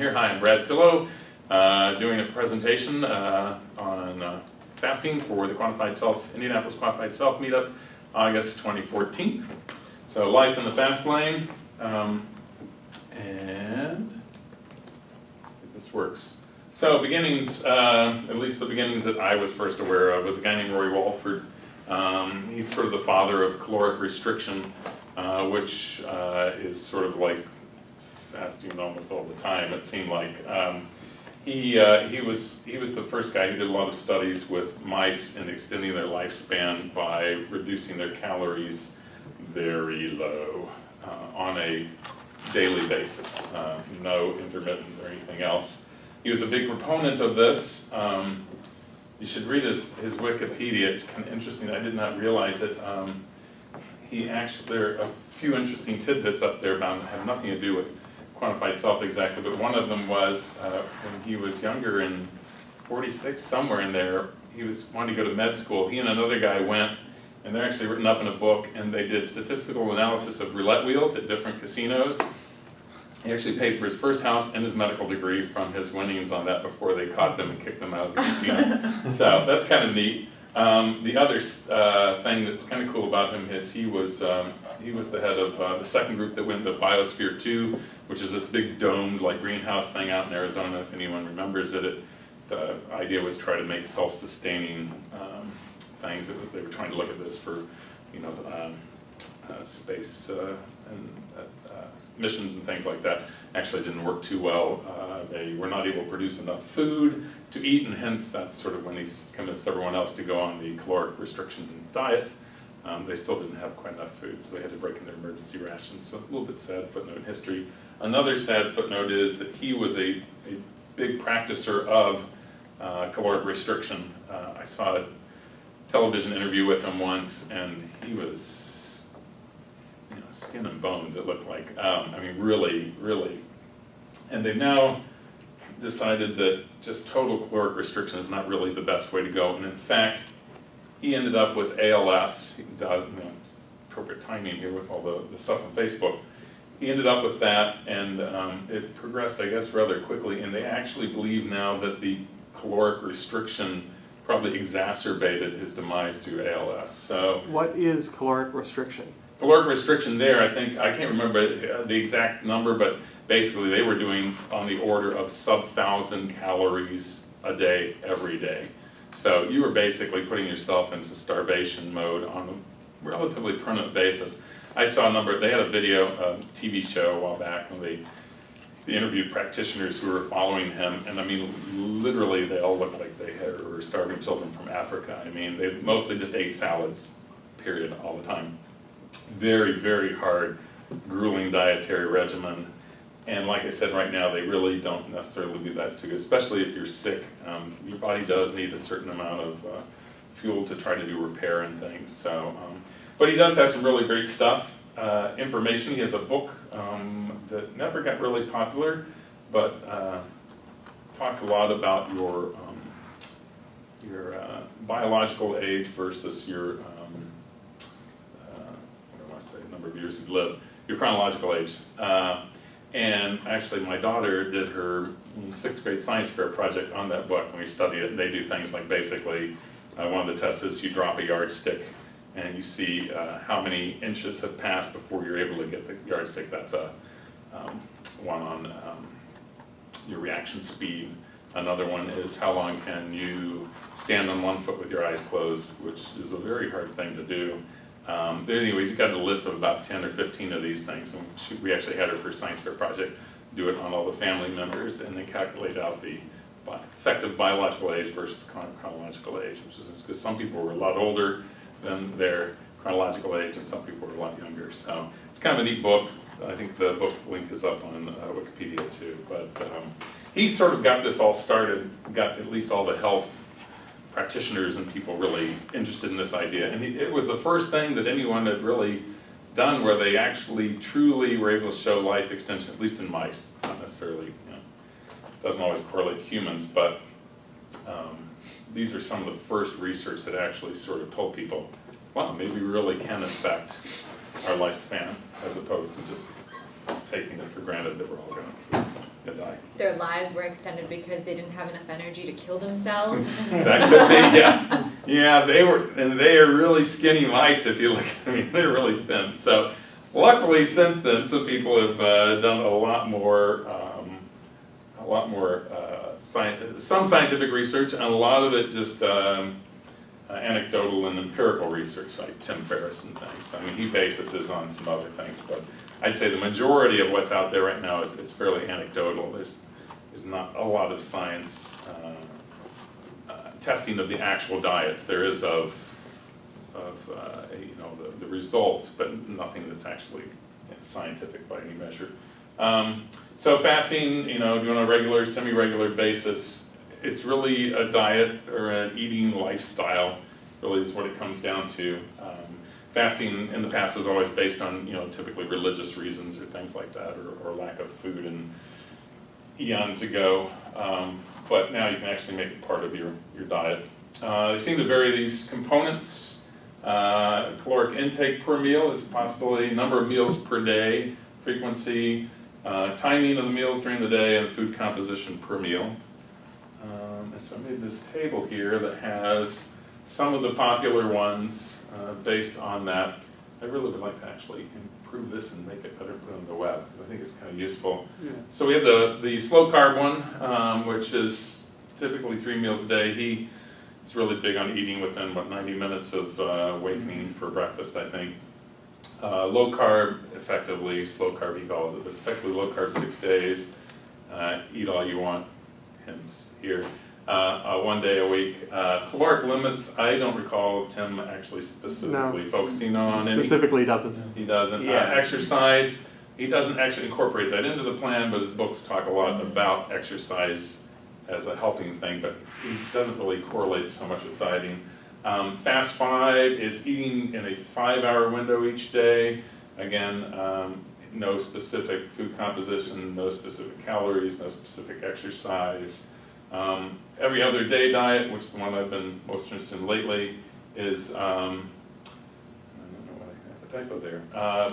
here. Hi, I'm Brad Pillow, doing a presentation on fasting for the Indianapolis Quantified Self Meetup, August 2014. So, life in the fast lane, and if this works. So, beginnings, at least the beginnings that I was first aware of, was a guy named Roy Walford. He's sort of the father of caloric restriction, which is sort of like fasting almost all the time, it seemed like. He was the first guy who did a lot of studies with mice and extending their lifespan by reducing their calories very low on a daily basis, no intermittent or anything else. He was a big proponent of this. You should read his Wikipedia. It's kind of interesting. I did not realize it. There are a few interesting tidbits up there about have nothing to do with quantified self exactly, but one of them was when he was younger, in 46, somewhere in there, he wanted to go to med school. He and another guy went, and they're actually written up in a book, and they did statistical analysis of roulette wheels at different casinos. He actually paid for his first house and his medical degree from his winnings on that before they caught them and kicked them out of the casino. So that's kind of neat. The other thing that's kind of cool about him is he was the head of the second group that went to Biosphere 2, which is this big domed like greenhouse thing out in Arizona. If anyone remembers it, the idea was try to make self-sustaining things. They were trying to look at this for, space and missions and things like that. Actually didn't work too well. They were not able to produce enough food to eat, and hence that's sort of when he convinced everyone else to go on the caloric restriction diet. They still didn't have quite enough food, so they had to break in their emergency rations. So a little bit sad footnote in history. Another sad footnote is that he was a big practicer of caloric restriction. I saw a television interview with him once, and he was skin and bones, it looked like. Really, really. And they've now decided that just total caloric restriction is not really the best way to go. And in fact, he ended up with ALS. Appropriate timing here with all the stuff on Facebook. He ended up with that, and it progressed, I guess, rather quickly. And they actually believe now that the caloric restriction probably exacerbated his demise through ALS. So, what is caloric restriction? Caloric restriction there, I can't remember the exact number, but basically they were doing on the order of sub-1,000 calories a day, every day. So you were basically putting yourself into starvation mode on a relatively permanent basis. I saw a number, they had a video, TV show a while back, and they interviewed practitioners who were following him, and literally they all looked like they were starving children from Africa. They mostly just ate salads, period, all the time. Very, very hard, grueling dietary regimen. And like I said, right now, they really don't necessarily do that too good, especially if you're sick. Your body does need a certain amount of fuel to try to do repair and things. So, but he does have some really great stuff, information. He has a book that never got really popular, but talks a lot about your biological age versus your number of years you've lived, your chronological age. And actually my daughter did her 6th grade science fair project on that book, and we studied it. They do things like basically, one of the tests is you drop a yardstick and you see how many inches have passed before you're able to get the yardstick. That's one on your reaction speed. Another one is how long can you stand on one foot with your eyes closed, which is a very hard thing to do. Anyways, he got a list of about 10 or 15 of these things, and we actually had her first science fair project do it on all the family members, and they calculate out the effective biological age versus chronological age, which is because some people were a lot older than their chronological age, and some people were a lot younger. So it's kind of a neat book. I think the book link is up on Wikipedia too. But he sort of got this all started, got at least all the health practitioners and people really interested in this idea. And it was the first thing that anyone had really done where they actually truly were able to show life extension, at least in mice. Not necessarily, doesn't always correlate to humans, but these are some of the first research that actually sort of told people, wow, maybe we really can affect our lifespan as opposed to just taking it for granted that we're all going to They die. Their lives were extended because they didn't have enough energy to kill themselves. That could be, yeah. Yeah, they are really skinny mice if you look, they're really thin. So luckily since then, some people have done a lot more some scientific research, and a lot of it just anecdotal and empirical research, like Tim Ferriss and things. I mean, he bases his on some other things, but I'd say the majority of what's out there right now is fairly anecdotal. There's not a lot of science testing of the actual diets. There is of the results, but nothing that's actually scientific by any measure. So fasting, doing a regular, semi-regular basis, it's really a diet or an eating lifestyle, really is what it comes down to. Fasting in the past was always based on, typically religious reasons or things like that, or lack of food and eons ago. But now you can actually make it part of your diet. They seem to vary these components. Caloric intake per meal is possibly number of meals per day, frequency, timing of the meals during the day, and food composition per meal. And so I made this table here that has some of the popular ones based on that. I really would like to actually improve this and make it better put on the web, because I think it's kind of useful. Yeah. So we have the slow carb one, which is typically 3 meals a day. He's really big on eating within about 90 minutes of wakening for breakfast, I think. Low carb, effectively, slow carb he calls it, but it's effectively low carb 6 days. Eat all you want, hence here. 1 day a week. Caloric limits, I don't recall Tim actually specifically focusing on any. Specifically doesn't. He doesn't. Yeah. Exercise, he doesn't actually incorporate that into the plan, but his books talk a lot about exercise as a helping thing, but he doesn't really correlate so much with dieting. Fast 5 is eating in a 5-hour window each day. Again, no specific food composition, no specific calories, no specific exercise. Every other day diet, which is the one I've been most interested in lately, is, I don't know why I have a typo there,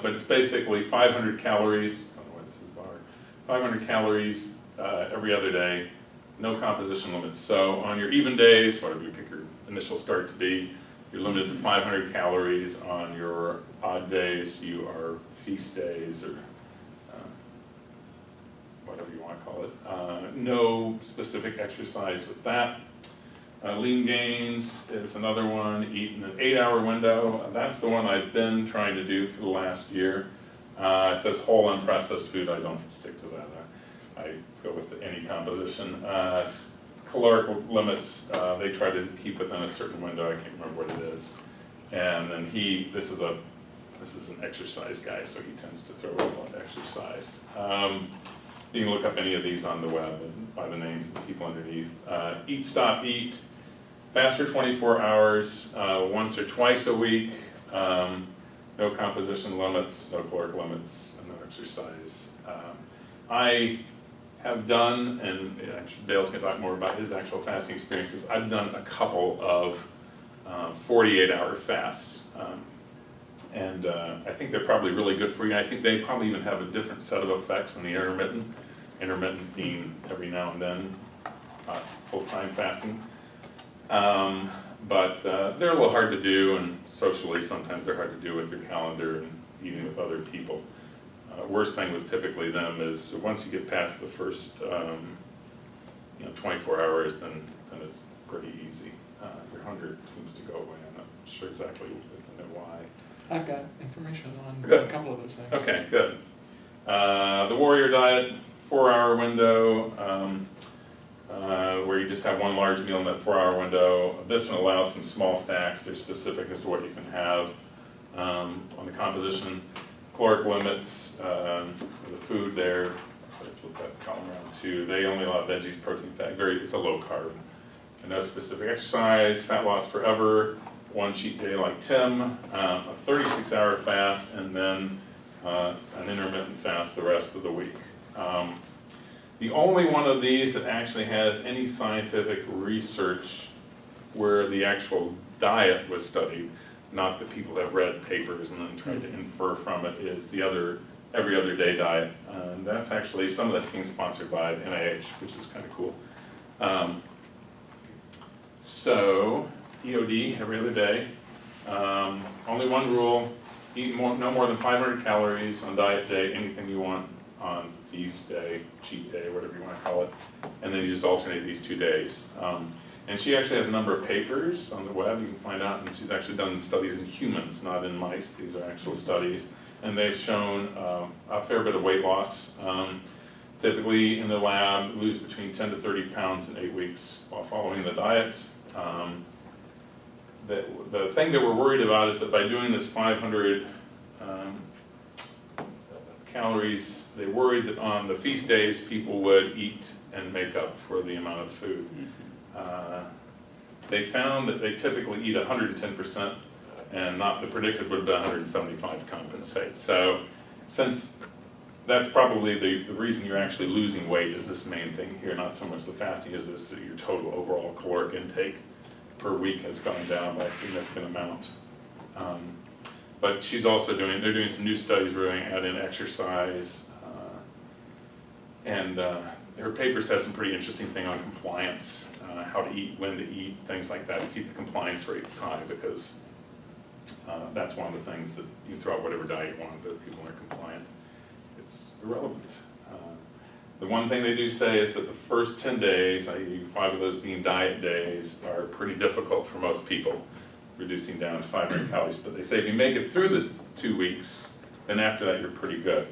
but it's basically 500 calories, I don't know why this is bar, 500 calories every other day, no composition limits. So on your even days, whatever you pick your initial start to be, you're limited to 500 calories. On your odd days, you are feast days, or whatever you want to call it. No specific exercise with that. Lean gains is another one, eat in an 8-hour window. That's the one I've been trying to do for the last year. It says whole unprocessed food. I don't stick to that. I go with any composition. Caloric limits, they try to keep within a certain window. I can't remember what it is. And then this is an exercise guy, so he tends to throw up on exercise. You can look up any of these on the web and by the names of the people underneath. Eat, stop, eat. Fast for 24 hours, once or twice a week. No composition limits, no caloric limits, and no exercise. I have done, and Dale's going to talk more about his actual fasting experiences, I've done a couple of 48-hour fasts. And I think they're probably really good for you. I think they probably even have a different set of effects than the intermittent being every now and then, full-time fasting. But they're a little hard to do, and socially sometimes they're hard to do with your calendar and eating with other people. Worst thing with typically them is once you get past the first 24 hours, then it's pretty easy. Your hunger seems to go away. I'm not sure exactly if I know why. I've got information on Good. a couple of those things. Okay, good. The warrior diet, 4-hour window, where you just have one large meal in that 4-hour window. This one allows some small snacks. They're specific as to what you can have. On the composition, caloric limits, the food there, so I flip that column around too. They only allow veggies, protein, fat, it's a low carb. And no specific exercise, fat loss forever, one cheat day like Tim, a 36-hour fast, and then an intermittent fast the rest of the week. The only one of these that actually has any scientific research where the actual diet was studied, not that people have read papers and then tried to infer from it, is the other every other day diet. And that's actually, some of that's being sponsored by the NIH, which is kind of cool. So, EOD, every other day. Only one rule, eat no more than 500 calories on diet day, anything you want on feast day, cheat day, whatever you want to call it. And then you just alternate these 2 days. And she actually has a number of papers on the web, you can find out, and she's actually done studies in humans, not in mice. These are actual studies. And they've shown a fair bit of weight loss. Typically in the lab, lose between 10 to 30 pounds in 8 weeks while following the diet. The thing that we're worried about is that by doing this 500 calories, they worried that on the feast days people would eat and make up for the amount of food. They found that they typically eat 110% and not the predicted would be 175 to compensate. So since that's probably the reason you're actually losing weight is this main thing here, not so much the fasting, is this that your total overall caloric intake per week has gone down by a significant amount. But she's also they're doing some new studies where they're going to add in exercise. And her paper says some pretty interesting thing on compliance, how to eat, when to eat, things like that, to keep the compliance rates high, because that's one of the things that you throw out whatever diet you want, but if people aren't compliant, it's irrelevant. The one thing they do say is that the first 10 days, i.e. 5 of those being diet days, are pretty difficult for most people, reducing down to 500 calories. But they say if you make it through the 2 weeks, then after that you're pretty good.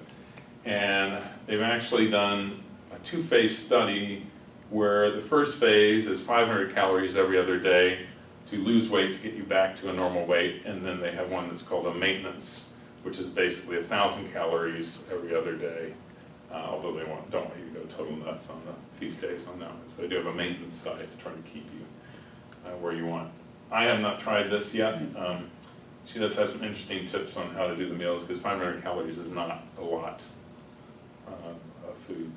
And they've actually done a 2-phase study where the first phase is 500 calories every other day to lose weight to get you back to a normal weight, and then they have one that's called a maintenance, which is basically 1,000 calories every other day, although they don't want you to go total nuts on the feast days on that one. So they do have a maintenance side to try to keep you where you want. I have not tried this yet. She does have some interesting tips on how to do the meals, because 500 calories is not a lot of food,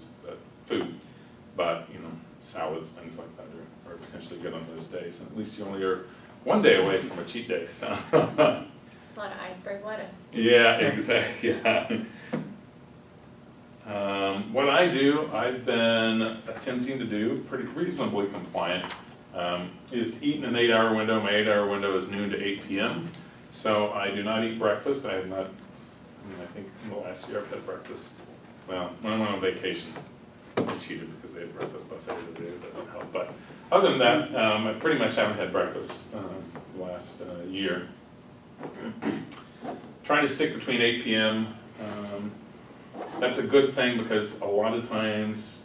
but you know, salads, things like that are potentially good on those days. And at least you only are 1 day away from a cheat day. So A lot of iceberg lettuce. yeah, exactly. Yeah. What I do, I've been attempting to do, pretty reasonably compliant, is to eat in an 8-hour window. My 8-hour window is noon to 8 p.m. So I do not eat breakfast. I have not, I think in the last year I've had breakfast. Well, when I went on vacation, I cheated because they had breakfast buffet today. It doesn't help. But other than that, I pretty much haven't had breakfast the last year. Trying to stick between 8 p.m. That's a good thing, because a lot of times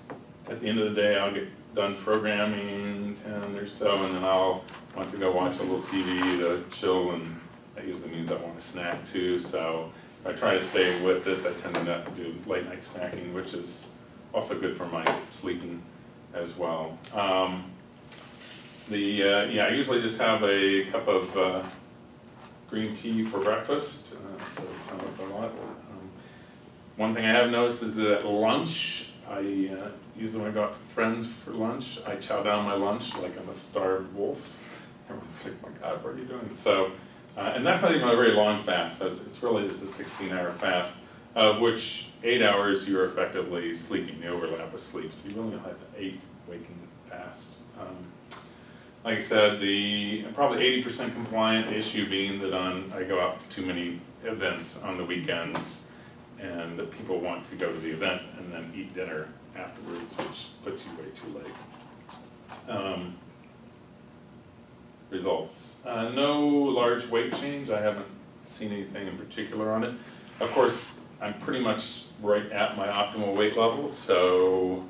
at the end of the day I'll get done programming 10 or so, and then I'll want to go watch a little TV to chill, and that usually means I want a snack too. So if I try to stay with this, I tend to not do late night snacking, which is also good for my sleeping as well. I usually just have a cup of green tea for breakfast, so it's not a lot. One thing I have noticed is that at lunch, I usually when I go out to friends for lunch, I chow down my lunch like I'm a starved wolf. Everyone's like, "My God, what are you doing?" So, and that's not even a very long fast. So it's really just a 16-hour fast, of which 8 hours you're effectively sleeping. The overlap with sleep, so you really have 8 waking fast. Like I said, the probably 80% compliant issue being that I go out to too many events on the weekends, and that people want to go to the event and then eat dinner afterwards, which puts you way too late. Results. No large weight change. I haven't seen anything in particular on it. Of course, I'm pretty much right at my optimal weight level, so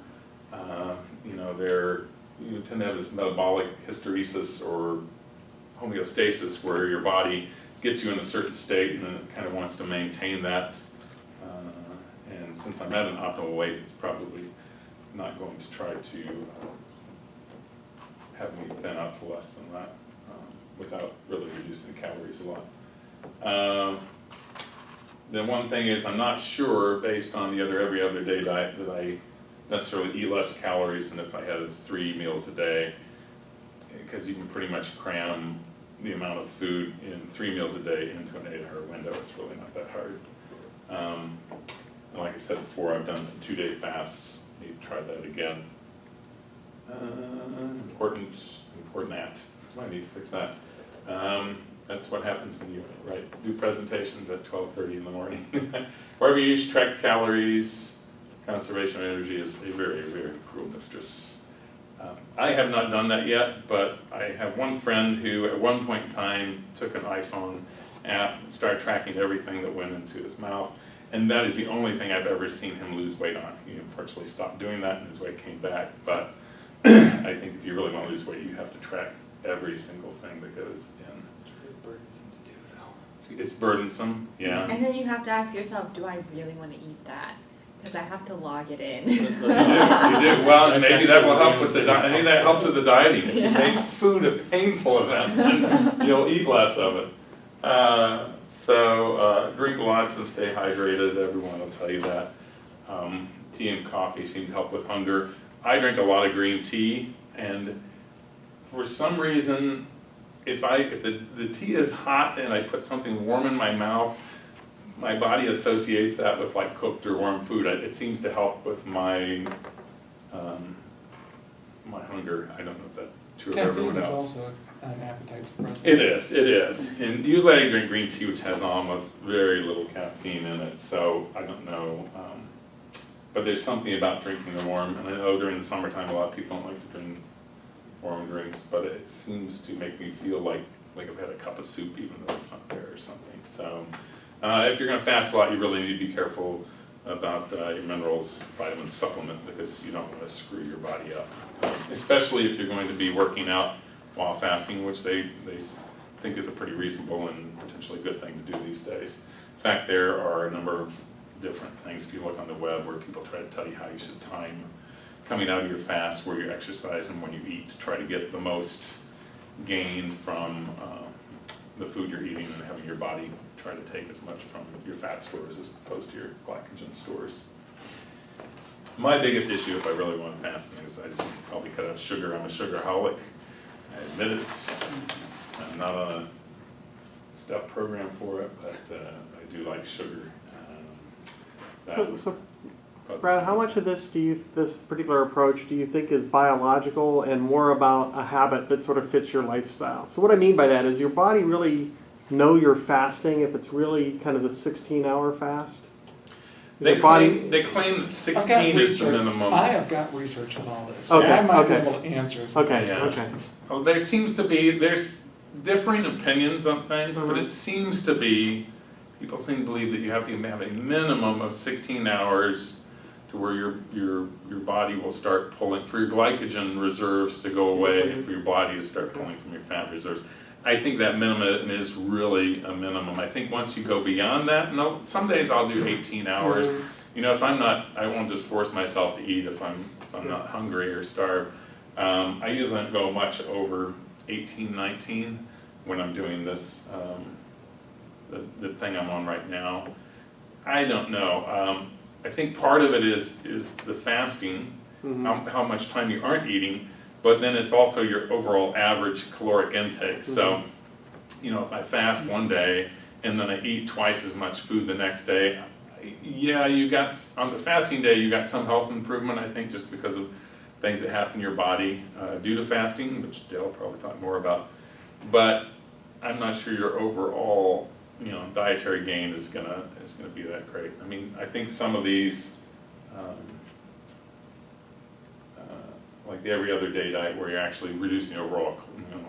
you tend to have this metabolic hysteresis or homeostasis where your body gets you in a certain state and then it kind of wants to maintain that. And since I'm at an optimal weight, it's probably not going to try to have me thin out to less than that without really reducing the calories a lot. The one thing is I'm not sure, based on the every other day diet, that I necessarily eat less calories than if I had 3 meals a day, because you can pretty much cram the amount of food in 3 meals a day into an 8-hour window. It's really not that hard. And like I said before, I've done some 2-day fasts. Need to try that again. Important act. I need to fix that. That's what happens when you do presentations at 12:30 in the morning. Wherever you should track calories, conservation of energy is a very, very cruel mistress. I have not done that yet, but I have one friend who at one point in time took an iPhone app and started tracking everything that went into his mouth. And that is the only thing I've ever seen him lose weight on. He unfortunately stopped doing that and his weight came back. But I think if you really want to lose weight, you have to track every single thing that goes in. It's really burdensome to do though. It's burdensome, yeah. And then you have to ask yourself, do I really want to eat that? Because I have to log it in. You do. Well, and That's maybe that will actually help with the really diet. Maybe that helps with the dieting. If you Yeah. make food a painful event, then you'll eat less of it. So drink lots and stay hydrated. Everyone will tell you that. Tea and coffee seem to help with hunger. I drink a lot of green tea, and for some reason, if the tea is hot and I put something warm in my mouth, my body associates that with like cooked or warm food. It seems to help with my my hunger. I don't know if that's true of everyone Caffeine is else. also an appetite suppressant. It is. And usually I drink green tea, which has almost very little caffeine in it, so I don't know. But there's something about drinking the warm, and I know during the summertime a lot of people don't like to drink warm drinks, but it seems to make me feel like I've had a cup of soup even though it's not there or something. So if you're going to fast a lot, you really need to be careful about your minerals, vitamins, supplement, because you don't want to screw your body up. Especially if you're going to be working out while fasting, which they think is a pretty reasonable and potentially good thing to do these days. In fact, there are a number of different things if you look on the web where people try to tell you how you should time coming out of your fast, where you exercise and when you eat, to try to get the most gain from the food you're eating and having your body try to take as much from your fat stores as opposed to your glycogen stores. My biggest issue if I really want fasting is I just probably cut out sugar. I'm a sugaraholic. I admit it. I'm not on a step program for it, but I do like sugar. So Brad, how much of this this particular approach do you think is biological and more about a habit that sort of fits your lifestyle? So what I mean by that is your body really know you're fasting if it's really kind of the 16-hour fast? They claim that 16 is the minimum. I have got research on all this. Okay, I might be okay. able to answer some of Okay, these yeah. questions. Oh, there's differing opinions on things, but it seems to be, people seem to believe that you have to have a minimum of 16 hours to where your body will start pulling, for your glycogen reserves to go away, for your body to start pulling from your fat reserves. I think that minimum is really a minimum. I think once you go beyond that, no, some days I'll do 18 hours. You know, if I'm not, I won't just force myself to eat if I'm not hungry or starved. I usually don't go much over 18, 19 when I'm doing this, the thing I'm on right now. I don't know. I think part of it is the fasting, how much time you aren't eating, but then it's also your overall average caloric intake. So, you know, if I fast one day and then I eat twice as much food the next day, yeah, you got, on the fasting day, you got some health improvement, I think, just because of things that happen in your body due to fasting, which Dale will probably talk more about. But I'm not sure your overall, you know, dietary gain is gonna be that great. I mean, I think some of these, like the every other day diet, where you're actually reducing overall, you know,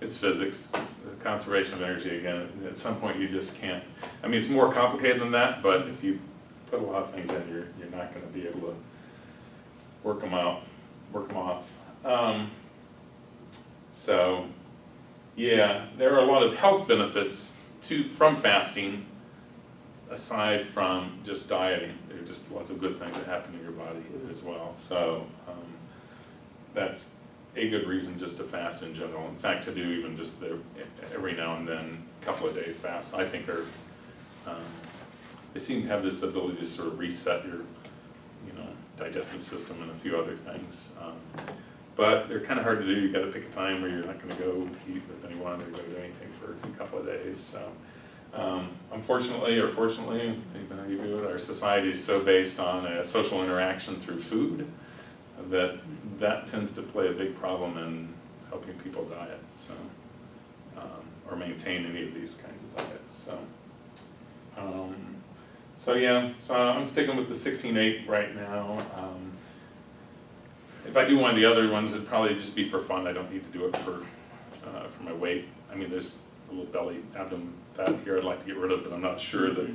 it's physics, the conservation of energy. Again, at some point you just can't. I mean, it's more complicated than that, but if you put a lot of things in, you're not going to be able to work them off. So, yeah, there are a lot of health benefits from fasting, aside from just dieting. There are just lots of good things that happen in your body as well. So that's a good reason just to fast in general. In fact, to do even just the every now and then couple of day fasts, I think are they seem to have this ability to sort of reset your, you know, digestive system and a few other things. But they're kind of hard to do. You got to pick a time where you're not going to go eat with anyone or go do anything for a couple of days. So Unfortunately, or fortunately, depending on how you view it, our society is so based on a social interaction through food that tends to play a big problem in helping people diet, so, or maintain any of these kinds of diets. So yeah, so I'm sticking with the 16-8 right now. If I do one of the other ones, it'd probably just be for fun. I don't need to do it for my weight. I mean, there's a little belly abdomen fat here I'd like to get rid of, but I'm not sure that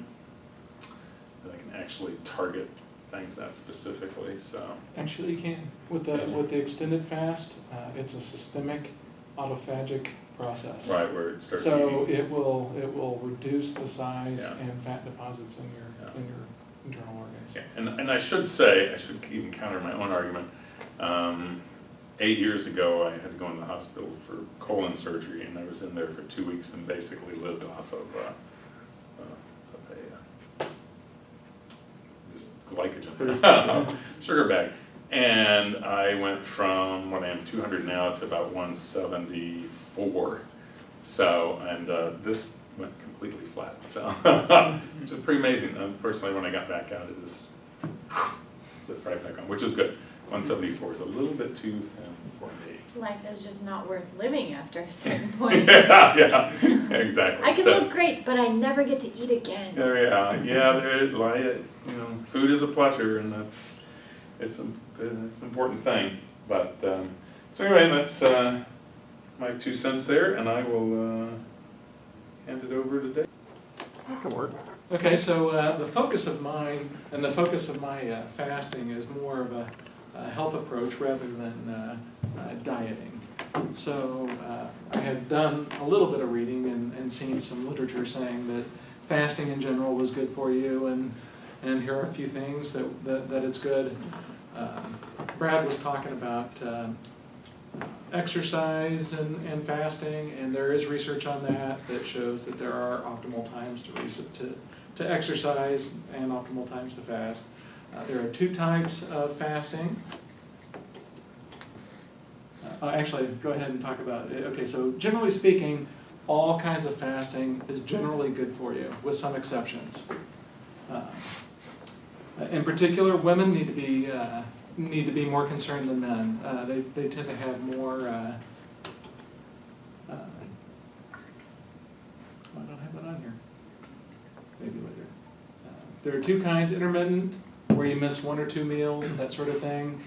I can actually target things that specifically. So Actually, you can. With the extended fast, it's a systemic autophagic process. right where it starts So eating. it will reduce the size Yeah. and fat deposits in your Yeah. internal organs. Yeah, and I should say, I should even counter my own argument. 8 years ago, I had to go in the hospital for colon surgery, and I was in there for 2 weeks and basically lived off of just glycogen, sugar bag. And I went from what I am 200 now to about 174. So, and this went completely flat. So, which was pretty amazing. Unfortunately, when I got back out, it just slipped right back on, which is good. 174 is a little bit too thin for me. Life is just not worth living after a certain point. yeah, exactly. I can So- look great, but I never get to eat again. Food is a pleasure, and it's an important thing. But so anyway, that's my 2 cents there, and I will hand it over to Dave. That can work. Okay, so the focus of mine and the focus of my fasting is more of a health approach rather than dieting. So I had done a little bit of reading and seen some literature saying that fasting in general was good for you, and here are a few things that it's good. Brad was talking about exercise and fasting, and there is research on that shows that there are optimal times to exercise and optimal times to fast. There are 2 types of fasting. Actually, go ahead and talk about it. Okay, so generally speaking, all kinds of fasting is generally good for you, with some exceptions. In particular, women need to be more concerned than men. They tend to have more. I don't have that on here. Maybe later. There are 2 kinds: intermittent, where you miss 1 or 2 meals, that sort of thing,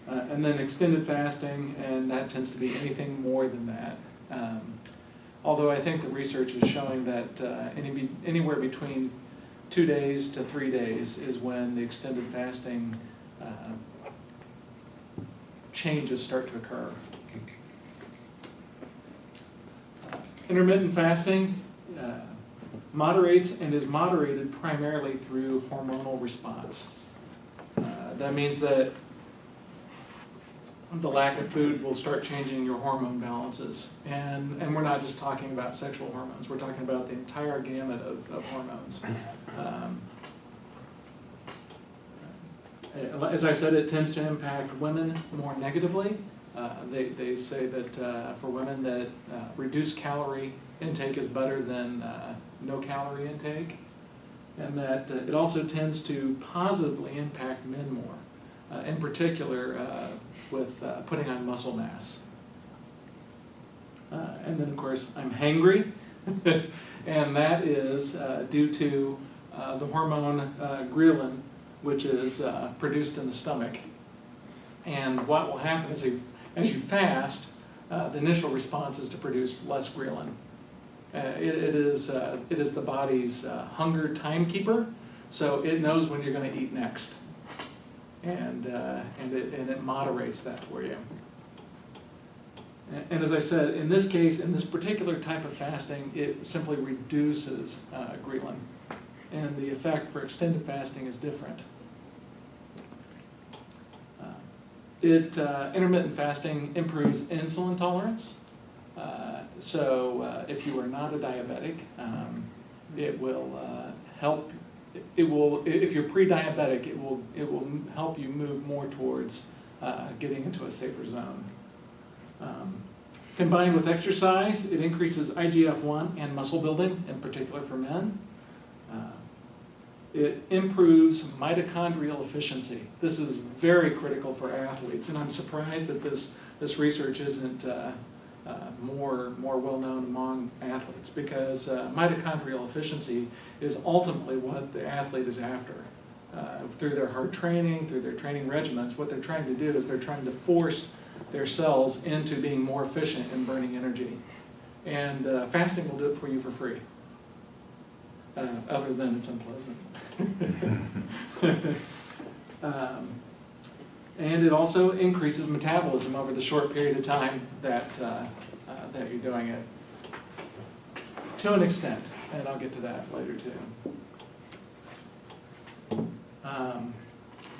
and then extended fasting, and that tends to be anything more than that. Although I think the research is showing that anywhere between 2 days to 3 days is when the extended fasting changes start to occur. Intermittent fasting moderates and is moderated primarily through hormonal response. That means that the lack of food will start changing your hormone balances. And we're not just talking about sexual hormones, we're talking about the entire gamut of hormones. As I said, it tends to impact women more negatively. They say that for women that reduced calorie intake is better than no calorie intake, and that it also tends to positively impact men more, in particular with putting on muscle mass. And then of course I'm hangry, and that is due to the hormone ghrelin, which is produced in the stomach. And what will happen is as you fast, the initial response is to produce less ghrelin. It is the body's hunger timekeeper, so it knows when you're going to eat next, and it moderates that for you. And as I said, in this case, in this particular type of fasting, it simply reduces ghrelin, and the effect for extended fasting is different. Intermittent fasting improves insulin tolerance. So if you are not a diabetic, it will help. It will, if you're pre-diabetic, it will help you move more towards getting into a safer zone. Combined with exercise, it increases IGF-1 and muscle building, in particular for men. It improves mitochondrial efficiency. This is very critical for athletes, and I'm surprised that this research isn't more well known among athletes, because mitochondrial efficiency is ultimately what the athlete is after. Through their hard training, through their training regimens, what they're trying to do is they're trying to force their cells into being more efficient in burning energy. And fasting will do it for you for free, other than it's unpleasant. And it also increases metabolism over the short period of time that you're doing it, to an extent, and I'll get to that later too.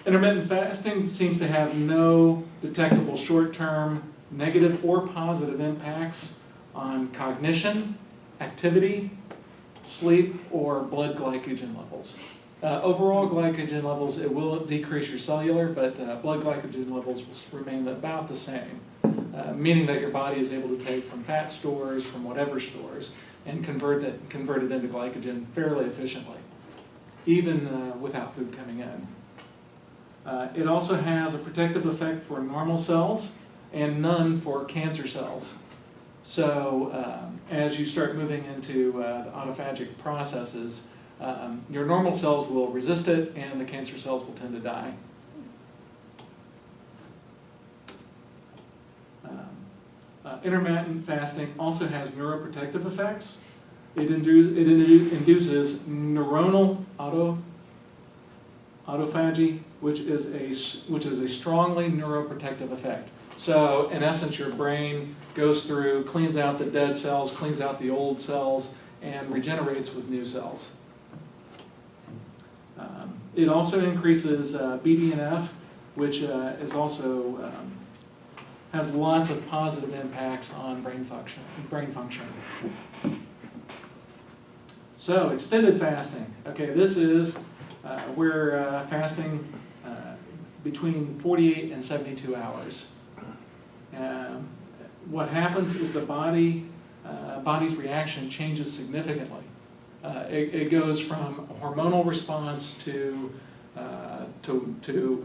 Intermittent fasting seems to have no detectable short-term negative or positive impacts on cognition, activity, sleep, or blood glycogen levels. Overall glycogen levels, it will decrease your cellular, but blood glycogen levels will remain about the same, meaning that your body is able to take from fat stores, from whatever stores, and convert it into glycogen fairly efficiently, even without food coming in. It also has a protective effect for normal cells and none for cancer cells. So as you start moving into the autophagic processes, your normal cells will resist it and the cancer cells will tend to die. Intermittent fasting also has neuroprotective effects. It induces neuronal autophagy, which is a strongly neuroprotective effect. So in essence, your brain goes through, cleans out the dead cells, cleans out the old cells, and regenerates with new cells. It also increases BDNF, which is also has lots of positive impacts on brain function. So extended fasting. Okay, this is we're fasting between 48 and 72 hours. What happens is the body's reaction changes significantly. It goes from a hormonal response to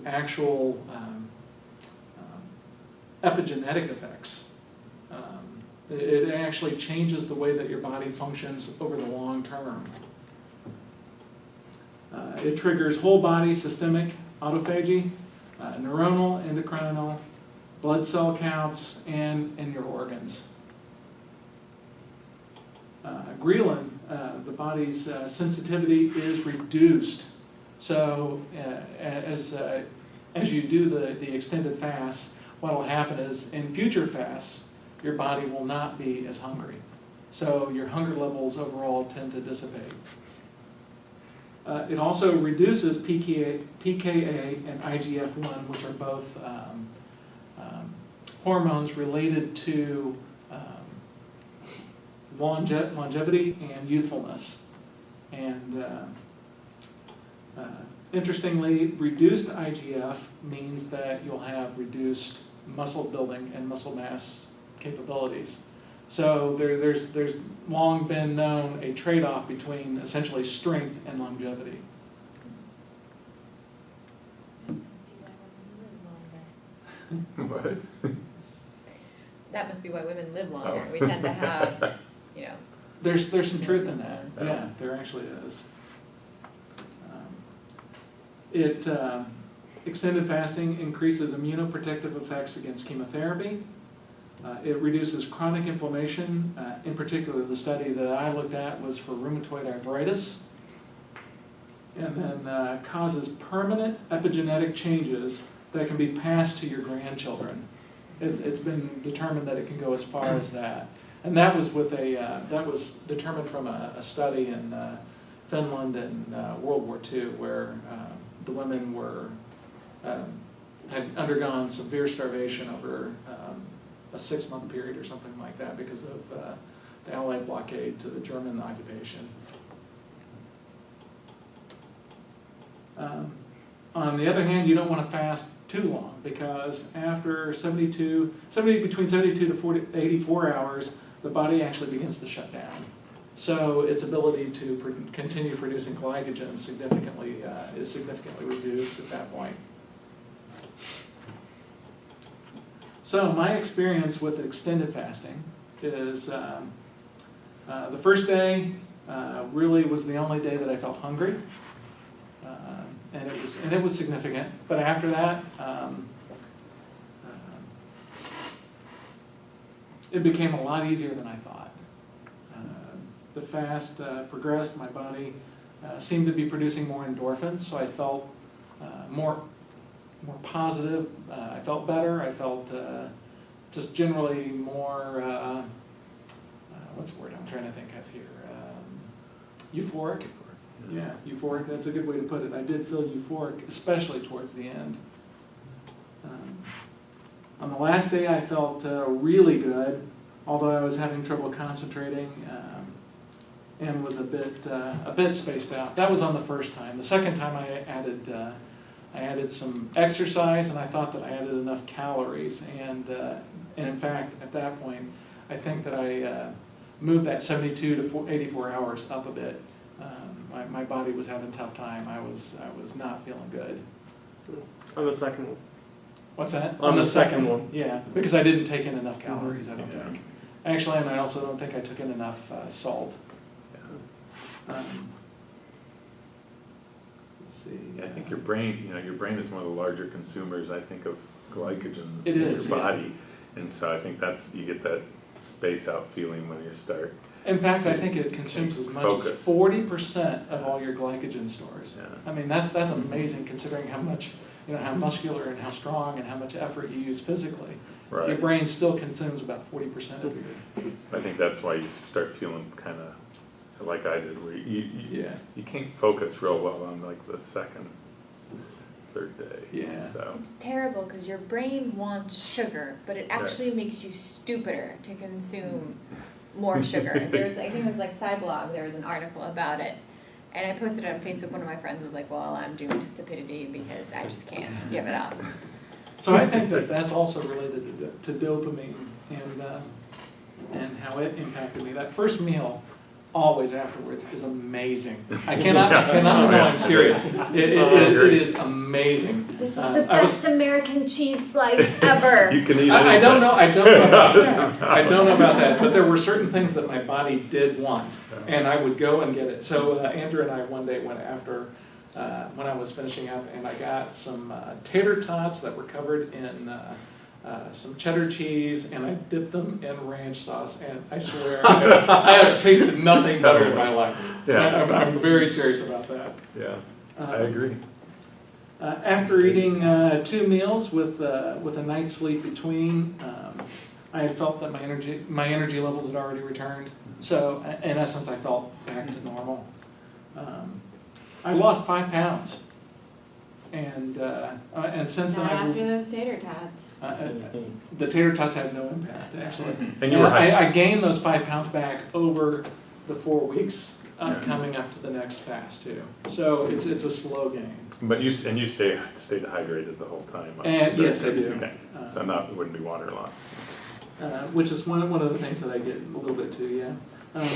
actual epigenetic effects. It actually changes the way that your body functions over the long term. It triggers whole body systemic autophagy, neuronal, endocrinal, blood cell counts, and in your organs. Ghrelin, the body's sensitivity is reduced. So as you do the extended fast, what will happen is in future fasts, your body will not be as hungry. So your hunger levels overall tend to dissipate. It also reduces PKA and IGF-1, which are both hormones related to longevity and youthfulness. And interestingly, reduced IGF means that you'll have reduced muscle building and muscle mass capabilities. So there's long been known a trade-off between essentially strength and longevity. What? That must be why women live longer. We tend to have, you know. There's some truth in that. Yeah, there actually is. Extended fasting increases immunoprotective effects against chemotherapy. It reduces chronic inflammation. In particular, the study that I looked at was for rheumatoid arthritis. And then causes permanent epigenetic changes that can be passed to your grandchildren. It's been determined that it can go as far as that. And that was that was determined from a study in Finland in World War II, where the women had undergone severe starvation over a 6-month period or something like that because of the Allied blockade to the German occupation. On the other hand, you don't want to fast too long, because after between 72 to 84 hours, the body actually begins to shut down. So its ability to continue producing glycogen is significantly reduced at that point. So my experience with extended fasting is the first day really was the only day that I felt hungry, and it was significant. But after that, it became a lot easier than I thought. The fast progressed. My body seemed to be producing more endorphins, so I felt more positive. I felt better. I felt just generally more, what's the word I'm trying to think of here? Euphoric. Yeah, euphoric. That's a good way to put it. I did feel euphoric, especially towards the end. On the last day, I felt really good, although I was having trouble concentrating and was a bit spaced out. That was on the first time. The second time, I added some exercise, and I thought that I added enough calories. And in fact, at that point, I think that I moved that 72 to 84 hours up a bit. My body was having a tough time. I was not feeling good. On the second one. What's that? On the second one. Yeah, because I didn't take in enough calories, I don't think. Actually, and I also don't think I took in enough salt. Let's see. Yeah, I think your brain is one of the larger consumers, I think, of glycogen It in is, your yeah. body. And so I think you get that space out feeling when you start. In fact, I think it consumes as much Focus. as 40% of all your glycogen stores. Yeah. I mean, that's amazing considering how much, how muscular and how strong and how much effort you use physically. Right. Your brain still consumes about 40% of your. I think that's why you start feeling kind of like I did, where Yeah. you can't focus real well on like the second, third day. Yeah. So It's terrible because your brain wants sugar, but it actually makes you stupider to consume more sugar. I think it was like Cyblog, there was an article about it. And I posted it on Facebook. One of my friends was like, well, I'm doomed to stupidity because I just can't give it up. So I think that that's also related to dopamine and how it impacted me. That first meal, always afterwards, is amazing. I cannot, no, I'm serious. It is amazing. This is the best American cheese slice ever. you can eat. I don't know about that. I don't know about that. But there were certain things that my body did want, and I would go and get it. So Andrew and I one day went after when I was finishing up, and I got some tater tots that were covered in some cheddar cheese, and I dipped them in ranch sauce, and I swear I have tasted nothing better in my life. Yeah. I'm very serious about that. Yeah, I agree. After eating 2 meals with a night's sleep between, I had felt that my energy levels had already returned. So in essence, I felt back to normal. I lost 5 pounds, and since then Not I've after those tater tots. the tater tots had no impact actually. And you were I gained those 5 pounds back over the 4 weeks coming up to the next fast too. So it's a slow gain. But you stayed hydrated the whole time. And yes, I do. Okay, so it wouldn't be water loss. Which is one of the things that I get a little bit too. Yeah,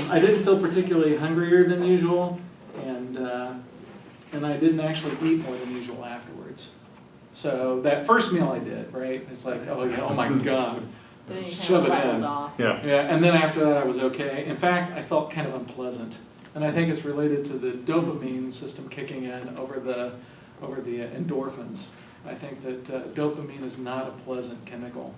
I didn't feel particularly hungrier than usual, and I didn't actually eat more than usual afterwards. So that first meal I did, right? It's like, oh yeah, oh my god, Then you shove it leveled in. off. Yeah. Yeah, and then after that I was okay. In fact, I felt kind of unpleasant, and I think it's related to the dopamine system kicking in over the endorphins. I think that dopamine is not a pleasant chemical.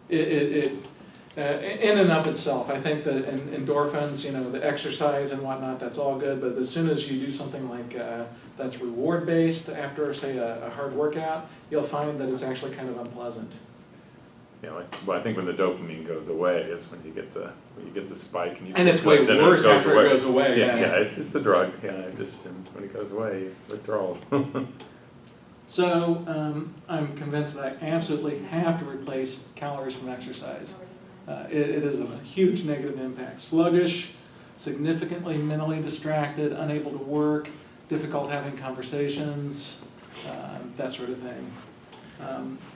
In and of itself, I think that endorphins, the exercise and whatnot, that's all good. But as soon as you do something like that's reward based after, say, a hard workout, you'll find that it's actually kind of unpleasant. Yeah, I think when the dopamine goes away is when you get the spike, And it's way worse after it goes away. Yeah, it's a drug. Yeah, when it goes away, withdrawal. So I'm convinced that I absolutely have to replace calories from exercise. It is a huge negative impact. Sluggish, significantly mentally distracted, unable to work, difficult having conversations, that sort of thing.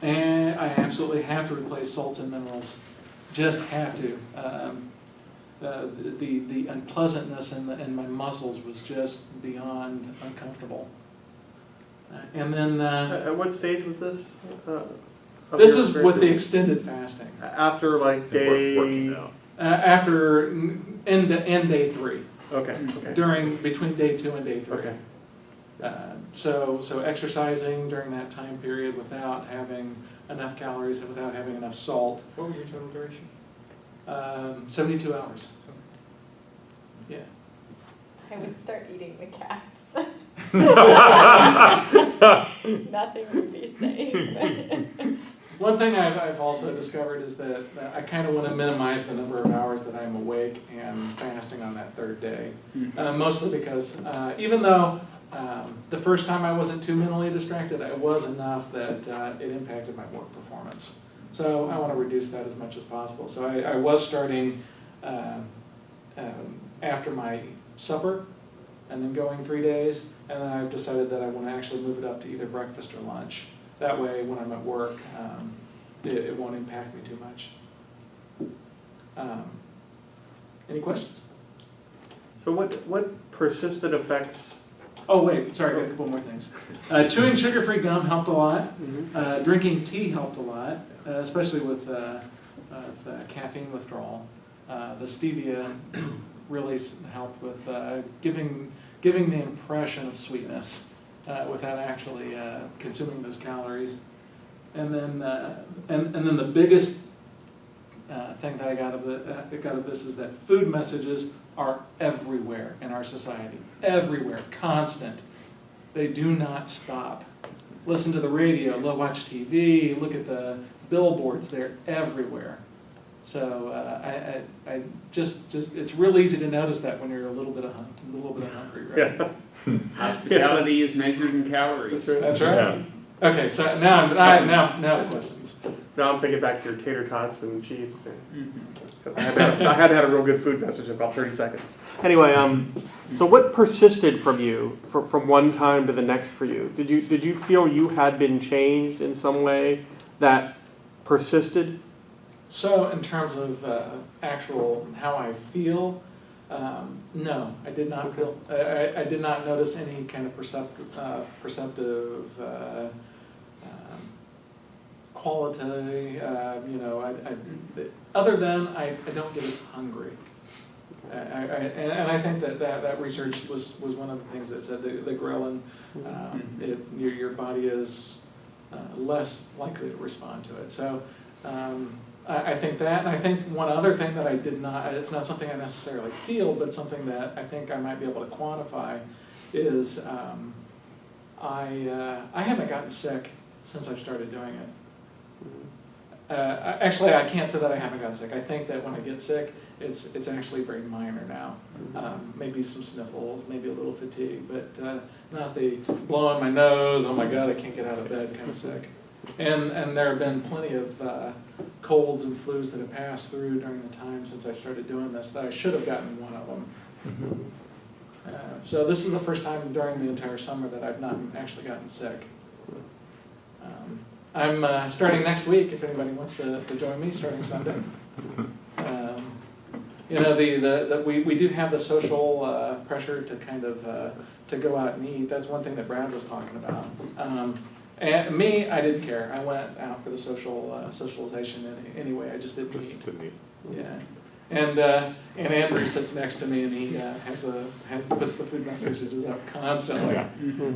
And I absolutely have to replace salts and minerals. Just have to. The unpleasantness in my muscles was just beyond uncomfortable. And then At what stage was this? Of this your is with the experience? extended fasting. After like Working day. out. After end day 3, Okay. between day 2 and day 3. Okay. So exercising during that time period without having enough calories and without having enough salt. What was your total duration? 72 hours. Yeah. I would start eating the cats. Nothing would be safe. One thing I've also discovered is that I kind of want to minimize the number of hours that I'm awake and fasting on that 3rd day. Mostly because even though the first time I wasn't too mentally distracted, I was enough that it impacted my work performance. So I want to reduce that as much as possible. So I was starting after my supper and then going 3 days, and then I've decided that I want to actually move it up to either breakfast or lunch. That way, when I'm at work, it won't impact me too much. Any questions? So what persistent effects? Oh, wait, sorry, I got a couple more things. Chewing sugar-free gum helped a lot. Drinking tea helped a lot, especially with caffeine withdrawal. The stevia really helped with giving the impression of sweetness without actually consuming those calories. And then the biggest thing that I got of this is that food messages are everywhere in our society. Everywhere, constant. They do not stop. Listen to the radio, watch TV, look at the billboards, they're everywhere. So I just it's real easy to notice that when you're a little bit hungry, right? Yeah. Hospitality is measured in calories. That's That's right. Okay, so now the questions. Now I'm thinking back to your tater tots and cheese thing. Because I had to have a real good food message in about 30 seconds. Anyway, so what persisted from you from one time to the next for you? Did you feel you had been changed in some way that persisted? So in terms of actual how I feel, no, I did not feel. I did not notice any kind of perceptive quality. Other than I don't get as hungry. And I think that research was one of the things that said the ghrelin, your body is less likely to respond to it. So. I think that, and I think one other thing that I did not, it's not something I necessarily feel, but something that I think I might be able to quantify is I haven't gotten sick since I've started doing it. Actually, I can't say that I haven't gotten sick. I think that when I get sick, it's actually very minor now. Maybe some sniffles, maybe a little fatigue, but not the blowing my nose, oh my God, I can't get out of bed kind of sick. And there have been plenty of colds and flus that have passed through during the time since I started doing this that I should have gotten one of them. So this is the first time during the entire summer that I've not actually gotten sick. I'm starting next week if anybody wants to join me starting Sunday. We do have the social pressure to kind of to go out and eat. That's one thing that Brad was talking about. And me, I didn't care. I went out for the socialization anyway. I just didn't eat. Yeah. And Andrew sits next to me, and he puts the food messages up constantly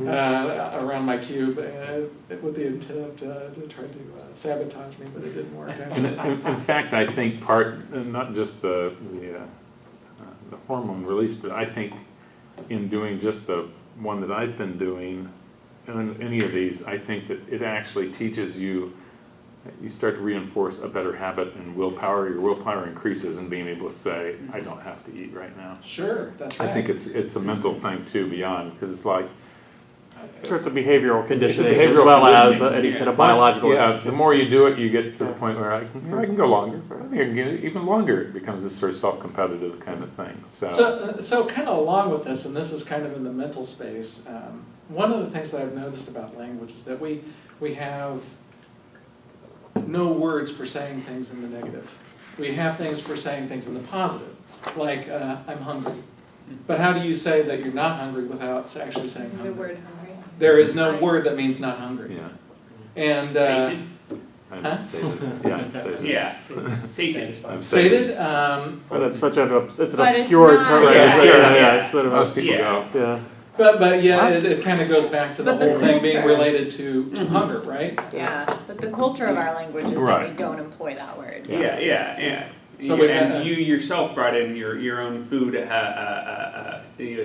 around my cube with the intent to try to sabotage me, but it didn't work. In fact, I think not just the hormone release, but I think in doing just the one that I've been doing, in any of these, I think that it actually teaches you start to reinforce a better habit and willpower. Your willpower increases in being able to say, I don't have to eat right now. Sure, that's right. I think it's a mental thing too beyond, because it's like, So it's a behavioral condition It's a as behavioral well as condition. any kind of Once- biological. Yeah, the more you do it, you get to the point where I can go longer. But I think I can get even longer. It becomes this sort of self-competitive kind of thing. So kind of along with this, and this is kind of in the mental space, one of the things that I've noticed about language is that we have no words for saying things in the negative. We have things for saying things in the positive, like I'm hungry. But how do you say that you're not hungry without actually saying The hungry? word hungry. There is no word that means not hungry. Yeah. And Sated. I'm Huh? sated. Yeah, sated. Yeah, sated. I'm sated, But it's such an it's an But it's obscure not- term. Right, Yeah, yeah, yeah, it's sort of Most a, people Yeah. go. yeah. but yeah, it kind of goes back to the But the whole thing being culture. related to hunger, right? Yeah, but the culture of our language is that we Right. don't employ that word. Yeah. So we and had- you yourself brought in your own food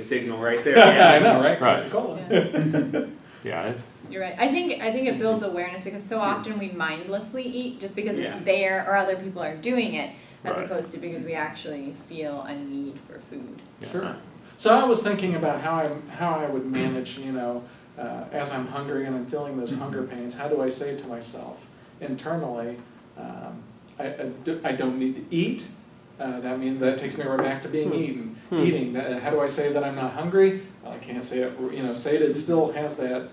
signal right there. I know, right? Right. Coca-Cola. Yeah. Yeah, it's. You're right. I think it builds awareness because so often we mindlessly eat just because Yeah. it's there or other people are doing it, as Right. opposed to because we actually feel a need for food. Sure. So I was thinking about how I would manage, as I'm hungry and I'm feeling those hunger pains, how do I say to myself internally, I don't need to eat. That means that takes me right back to being eating. How do I say that I'm not hungry? Well, I can't say it. Sated still has that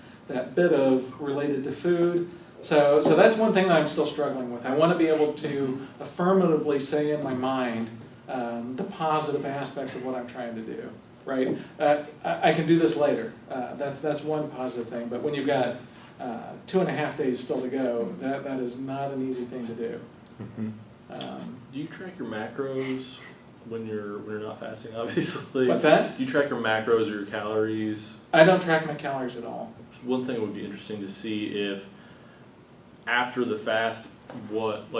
bit of related to food. So that's one thing that I'm still struggling with. I want to be able to affirmatively say in my mind the positive aspects of what I'm trying to do. Right? I can do this later. That's one positive thing. But when you've got 2.5 days still to go, that is not an easy thing to do. Do you track your macros when you're not fasting? Obviously. What's that? Do you track your macros or your calories? I don't track my calories at all. One thing would be interesting to see if after the fast,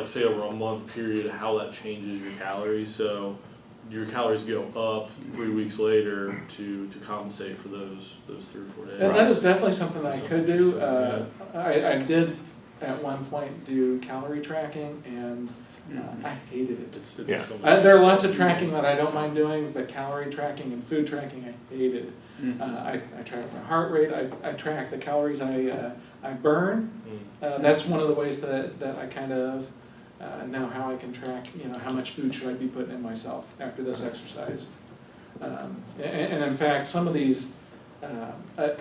say over a month period, how that changes your calories. So your calories go up 3 weeks later to compensate for those 3 or 4 days. And that is definitely something that I That's could do. interesting, I did at one point do calorie tracking, and I hated it. It's Yeah. There are lots of tracking that I don't mind doing, but calorie tracking and food tracking I hated. I track my heart rate. I track the calories I burn. That's one of the ways that I kind of know how I can track. How much food should I be putting in myself after this exercise. And in fact, some of these, I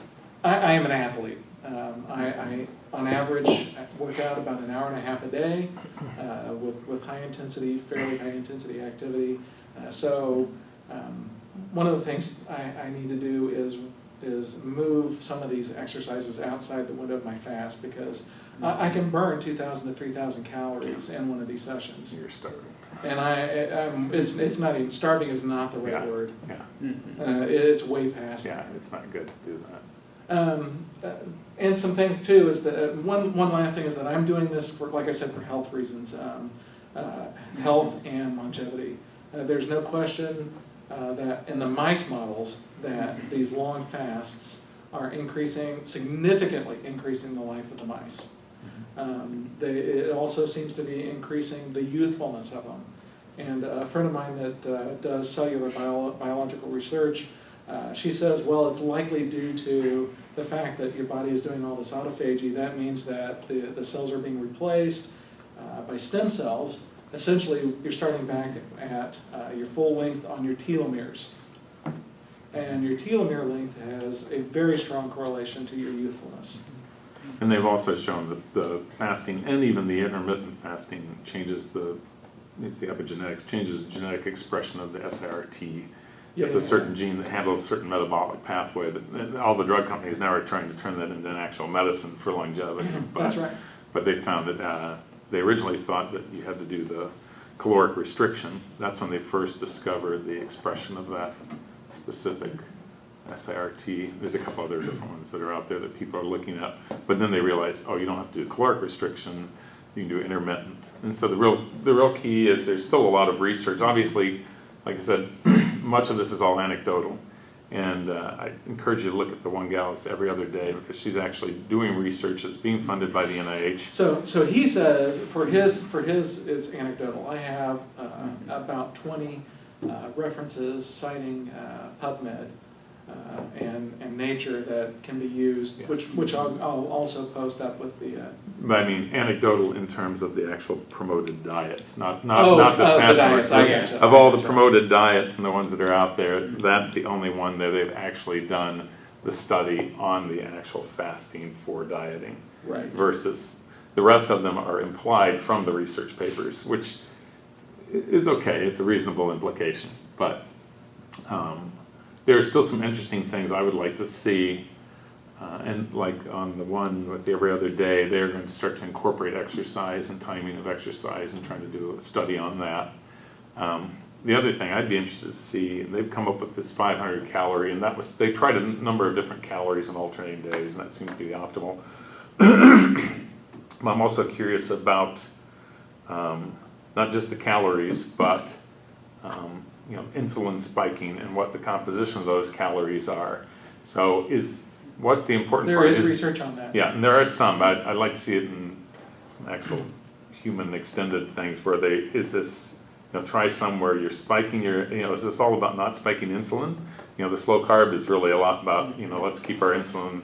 am an athlete. I on average work out about an hour and a half a day with fairly high intensity activity. So one of the things I need to do is move some of these exercises outside the window of my fast, because I can burn 2,000 to 3,000 calories in one of these sessions. You're starving. And it's not even, starving is not the right Yeah. word. Yeah. It's way past. Yeah, it's not good to do that. And some things too is that one last thing is that I'm doing this for, like I said, for health reasons, health and longevity. There's no question that in the mice models that these long fasts are significantly increasing the life of the mice. It also seems to be increasing the youthfulness of them. And a friend of mine that does cellular biological research, she says, well, it's likely due to the fact that your body is doing all this autophagy. That means that the cells are being replaced by stem cells. Essentially, you're starting back at your full length on your telomeres. And your telomere length has a very strong correlation to your youthfulness. And they've also shown that the fasting and even the intermittent fasting changes the epigenetics, changes the genetic expression of the SIRT. It's a certain gene that handles a certain metabolic pathway that all the drug companies now are trying to turn that into an actual medicine for longevity. That's right. But they found that they originally thought that you had to do the caloric restriction. That's when they first discovered the expression of that specific SIRT. There's a couple other different ones that are out there that people are looking at. But then they realized, oh, you don't have to do caloric restriction, you can do intermittent. And so the real key is there's still a lot of research. Obviously, like I said, much of this is all anecdotal. And I encourage you to look at the one gal that's every other day, because she's actually doing research that's being funded by the NIH. So he says for his it's anecdotal. I have about 20 references citing PubMed and nature that can be used, Yeah. which I'll also post up with the. But I mean, anecdotal in terms of the actual promoted diets, not the the fast diets, ones. I gotcha. Of all I the gotcha. promoted diets and the ones that are out there, that's the only one that they've actually done the study on the actual fasting for dieting. Right. Versus the rest of them are implied from the research papers, which is okay, it's a reasonable implication. But there are still some interesting things I would like to see. And like on the one with the every other day, they're going to start to incorporate exercise and timing of exercise and trying to do a study on that. The other thing I'd be interested to see, and they've come up with this 500 calorie, and they tried a number of different calories on alternating days, and that seemed to be the optimal. I'm also curious about not just the calories, but insulin spiking and what the composition of those calories are. So what's the important There part? is research on that. Yeah, and there are some. I'd like to see it in some actual human extended things where try some where you're spiking is this all about not spiking insulin? The slow carb is really a lot about, let's keep our insulin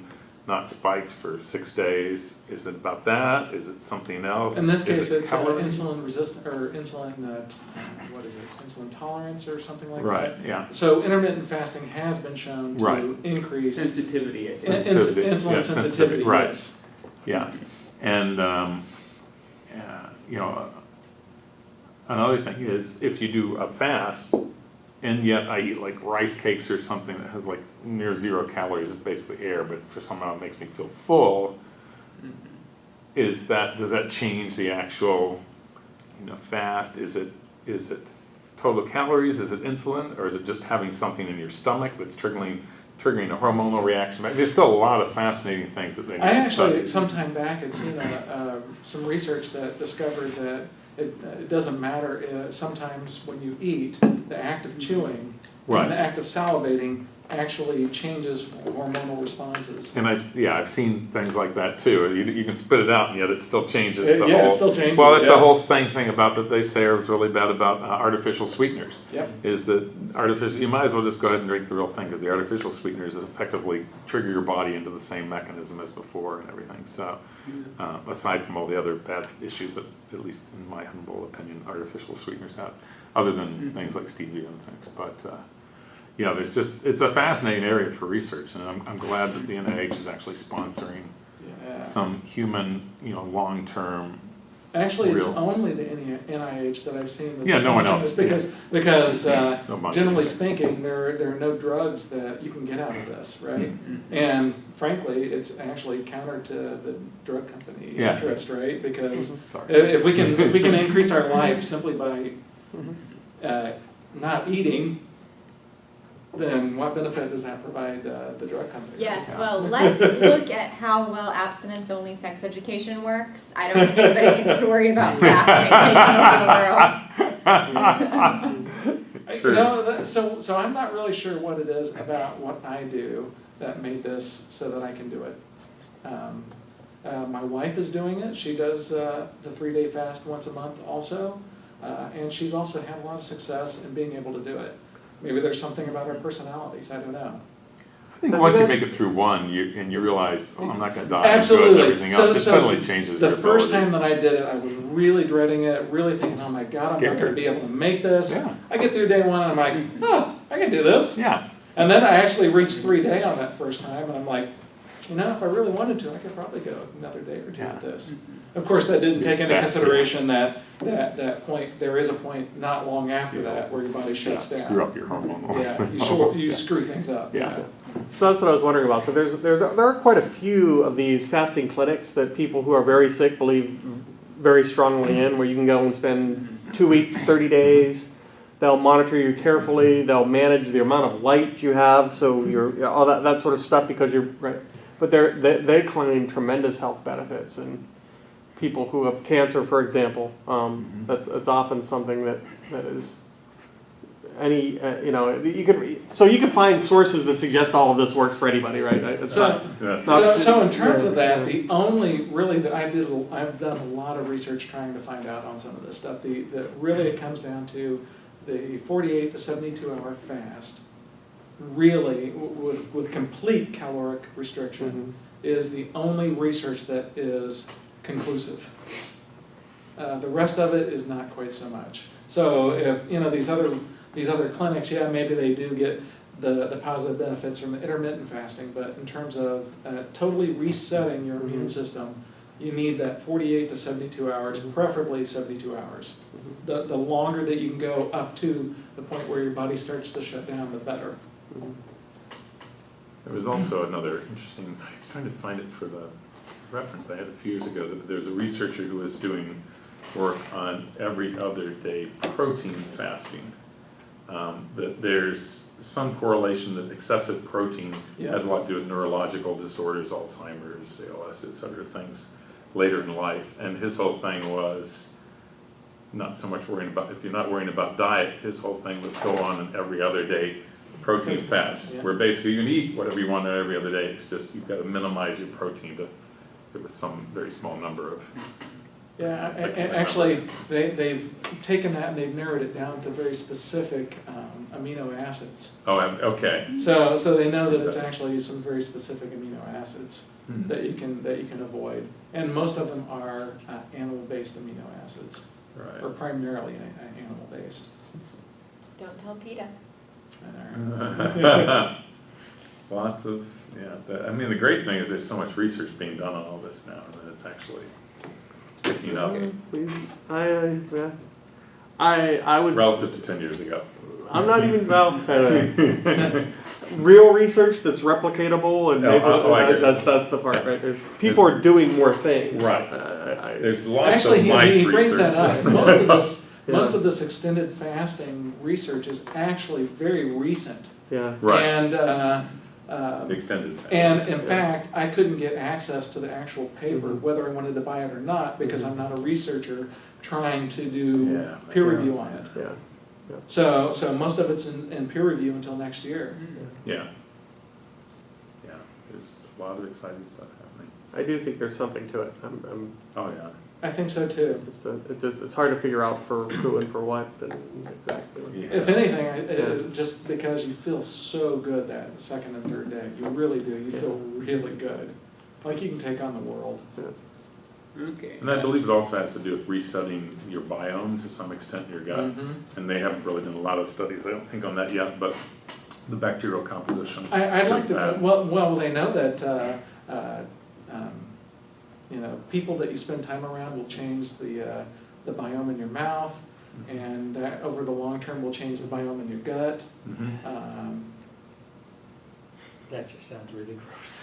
not spiked for 6 days. Is it about that? Is it something else? In this case, Is it it's calories? insulin resistant, or insulin, what is it, insulin tolerance or something like that. Right, yeah. So intermittent fasting has been shown to Right. increase Sensitivity, I in- think. Sensitivity. insulin Yeah, sensitivity, right. yes. Yeah, and another thing is if you do a fast, and yet I eat like rice cakes or something that has like near 0 calories, it's basically air, but for somehow it makes me feel full. Does that change the actual fast? Is it total calories? Is it insulin, or is it just having something in your stomach that's triggering a hormonal reaction? There's still a lot of fascinating things that they need I to study. actually, some time back, had seen some research that discovered that it doesn't matter, sometimes when you eat, the act of chewing Right. and the act of salivating actually changes hormonal responses. And I've seen things like that too. You can spit it out, and yet it still changes the Yeah, whole. it still changes, Well, that's yeah. the whole thing about that they say is really bad about artificial sweeteners. Yep. Is that artificial? You might as well just go ahead and drink the real thing, because the artificial sweeteners effectively trigger your body into the same mechanism as before and everything. So, aside from all the other bad issues that, at least in my humble opinion, artificial sweeteners have, other than things like stevia and things, but. It's a fascinating area for research, and I'm glad that the NIH is actually sponsoring Yeah. some human, long-term. Actually, it's real- only the NIH that I've seen that's Yeah, no one sponsoring else, this because no money. generally speaking, there are no drugs that you can get out of this, right? And frankly, it's actually counter to the drug company Yeah. interest, right? Because Sorry. if we can increase our life simply by not eating, then what benefit does that provide the drug company? Yes, Yeah. well, let's look at how well abstinence-only sex education works. I don't think anybody needs to worry about fasting taking over the world. So I'm not really sure what it is about what I do that made this so that I can do it. My wife is doing it. She does the 3-day fast once a month also, and she's also had a lot of success in being able to do it. Maybe there's something about our personalities, I don't know. I think once you make it through one, you realize, I'm not going to die. Absolutely. I'm good, everything else, it So suddenly changes. The your first ability. time that I did it, I was really dreading it, really thinking, oh my God, I'm not going to Scared. be able to make this. Yeah. I get through day one and I'm like, oh, I can do this. Yeah. And then I actually reached 3-day on that first time and I'm like, if I really wanted to, I could probably go another day or two Yeah. with this. Of course, that didn't take into That's consideration that point, there is a point not long after that where your body shuts down. Screw up your hormonal. Yeah, you screw things up. Yeah. So that's what I was wondering about. So there are quite a few of these fasting clinics that people who are very sick believe very strongly in, where you can go and spend 2 weeks, 30 days. They'll monitor you carefully. They'll manage the amount of light you have, so you're all that sort of stuff, because you're right. But they claim tremendous health benefits, and people who have cancer, for example, it's often something that is any you can find sources that suggest all of this works for anybody, right? It's not. So in terms of that, the only really that I've done a lot of research trying to find out on some of this stuff. Really it comes down to the 48 to 72 hour fast really, with complete caloric restriction, is the only research that is conclusive. The rest of it is not quite so much. So if, these other clinics, yeah, maybe they do get the positive benefits from the intermittent fasting, but in terms of totally resetting your immune system, you need that 48 to 72 hours, preferably 72 hours. The longer that you can go up to the point where your body starts to shut down, the better. There was also another interesting, I was trying to find it for the reference I had a few years ago, that there's a researcher who was doing work on every other day protein fasting. That there's some correlation that excessive protein has a lot to do with neurological disorders, Alzheimer's, ALS, etc. things later in life. And his whole thing was not so much worrying about, if you're not worrying about diet, his whole thing was go on an every other day protein fast, where basically you can eat whatever you want every other day. It's just you've got to minimize your protein to give us some very small number of. Yeah, actually, they've taken that and they've narrowed it down to very specific amino acids. Oh, okay. So they know that it's actually some very specific amino acids that you can avoid, and most of them are animal-based amino acids, Right. or primarily animal-based. Don't tell PETA. Lots of, I mean, the great thing is there's so much research being done on all this now, and it's actually picking up I was relative to 10 years ago. I'm not even about real research that's replicatable, and maybe that's the part, right? There's people are doing more things. Right. There's lots Actually, of mice he brings research. that up. Most of this extended fasting research is actually very recent. Yeah. Right. And Extended. and in fact, I couldn't get access to the actual paper, whether I wanted to buy it or not, because I'm not a researcher trying to do peer review on it. Yeah. So most of it's in peer review until next year. Yeah. There's a lot of exciting stuff happening. I do think there's something to it. Oh yeah. I think so too. It's hard to figure out for who and for what, and exactly. Yeah. If anything, just because you feel so good that second and third day, you really do. You feel really good, like you can take on the world. Okay. And I believe it also has to do with resetting your biome to some extent in your gut. And they haven't really done a lot of studies, I don't think, on that yet, but the bacterial composition. I'd like to. Well, they know that people that you spend time around will change the biome in your mouth, and that over the long term will change the biome in your gut. That just sounds really gross.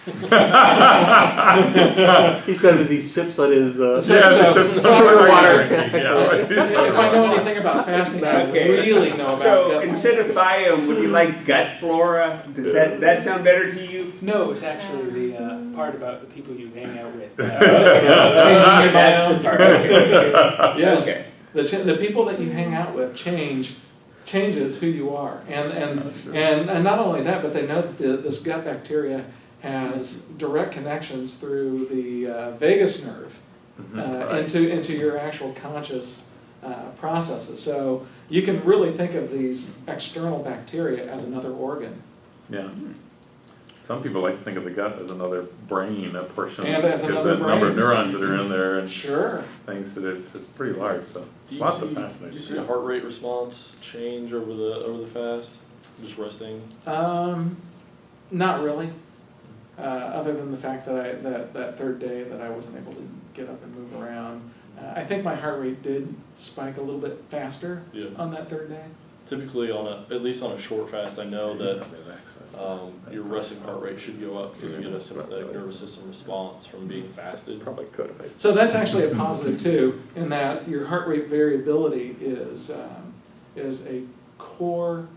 He says as he sips on his so water. If I know anything about fasting, I really know about So gut. instead of biome, would you like gut flora? Does that sound better to you? No, it's actually the part about the people you hang out with. Changing your That's the biome. part. Okay. Yes. Okay. The people that you hang out with changes who you are, and not only that, but they know that this gut bacteria has direct connections through the vagus nerve into your actual conscious processes. So you can really think of these external bacteria as another organ. Yeah. Some people like to think of the gut as another brain, a portion, And as because another the number of brain. neurons that are in there and Sure. things that it's pretty large. So Do you lots see, of fascinating. Do you see a heart rate response change over the fast? Just resting? Not really. Other than the fact that that third day that I wasn't able to get up and move around. I think my heart rate did spike a little bit faster on that third day. Typically at least on a short fast, I know that your resting heart rate should go up because you get a sympathetic nervous system response from being fasted. Probably could have. So that's actually a positive too, in that your heart rate variability is a core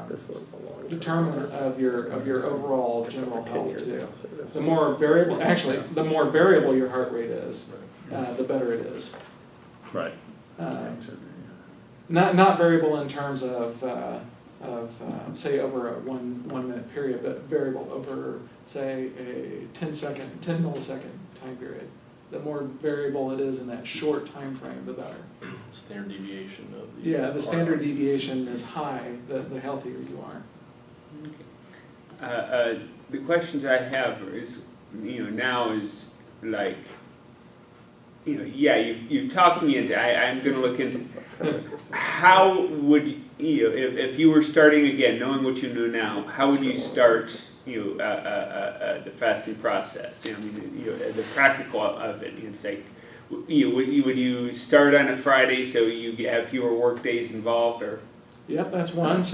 This one's a long determinant of your overall general health too. The more variable your heart rate is, the better it is. Right. Not variable in terms of say over a one minute period, but variable over say a 10 millisecond time period. The more variable it is in that short time frame, the better. Standard deviation of the The standard deviation is high, the healthier you are. Okay. The questions I have is, now is like, yeah, you've talked me into, I'm gonna look into, how would, if you were starting again, knowing what you know now, how would you start, the fasting process? The practical of it, it's like, would you start on a Friday so you have fewer work days involved, or? Yep, that's one. It's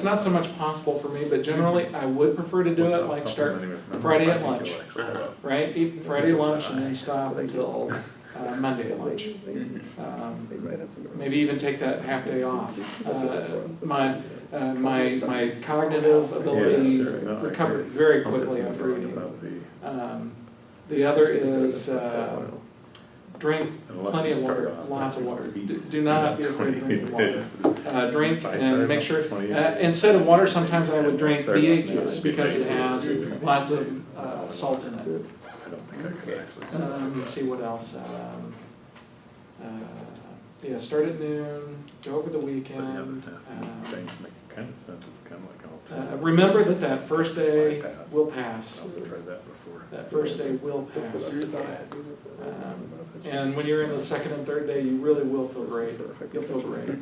not so much possible for me, but generally I would prefer to do it like start Friday at lunch, right? Eat Friday lunch and then stop until Monday at lunch. Maybe even take that half day off. My cognitive ability recovered very quickly after eating. The other is drink plenty of water, lots of water. Do not be afraid to drink the water. Drink and make sure, instead of water, sometimes I would drink VA juice because it has lots of salt in it. Let's see what else. Yeah, start at noon, go over the weekend. Remember that first day will pass. That first day will pass. And when you're in the second and third day, you really will feel great. You'll feel great. If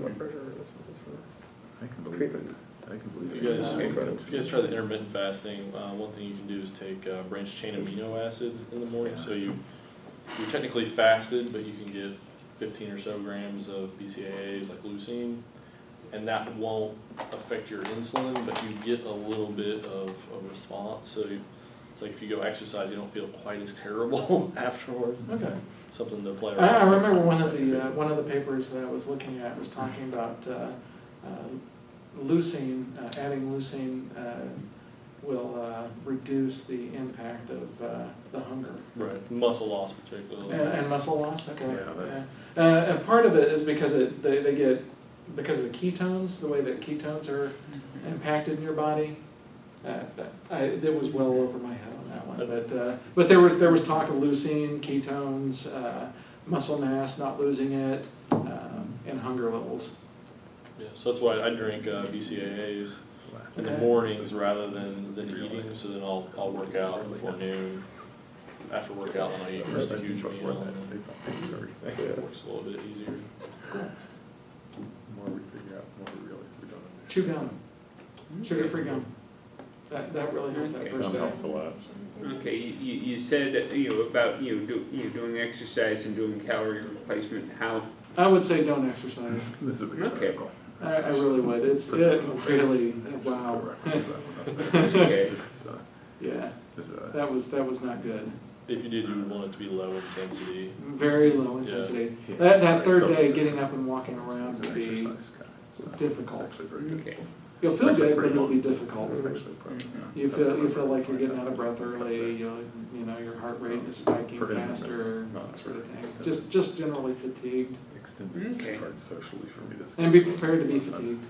you guys try the intermittent fasting, one thing you can do is take branched chain amino acids in the morning. So you're technically fasted, but you can get 15 or so grams of BCAAs like leucine, and that won't affect your insulin, but you get a little bit of a response. So it's like if you go exercise, you don't feel quite as terrible afterwards. Okay. Something to play I around with. remember one of the papers that I was looking at was talking about leucine, adding leucine will reduce the impact of the hunger. Right, muscle loss particularly. And muscle loss, okay. Yeah, And part of it is because they get, because of the ketones, the way that ketones are impacted in your body. It was well over my head on that one, but there was talk of leucine, ketones, muscle mass, not losing it, and hunger levels. Yeah, so that's why I drink BCAAs in the Okay. mornings rather than eating. So then I'll work out before noon. After workout, then I eat just a huge meal, and then it works a little bit easier. Chew gum, sugar-free gum. That really helped that first day. Okay, you said that, about doing exercise and doing calorie replacement. How? I would say don't exercise. This is a good Okay. article. I really would. It really, wow. Okay. Yeah, that was not good. If you did, you would want it to be low intensity. Very low intensity. That third day, getting up and walking around would be difficult. Okay. You'll feel good, but it'll be difficult. You feel like you're getting out of breath early. Your heart rate is spiking faster, that sort of thing. Just generally fatigued. Okay. And be prepared to be fatigued.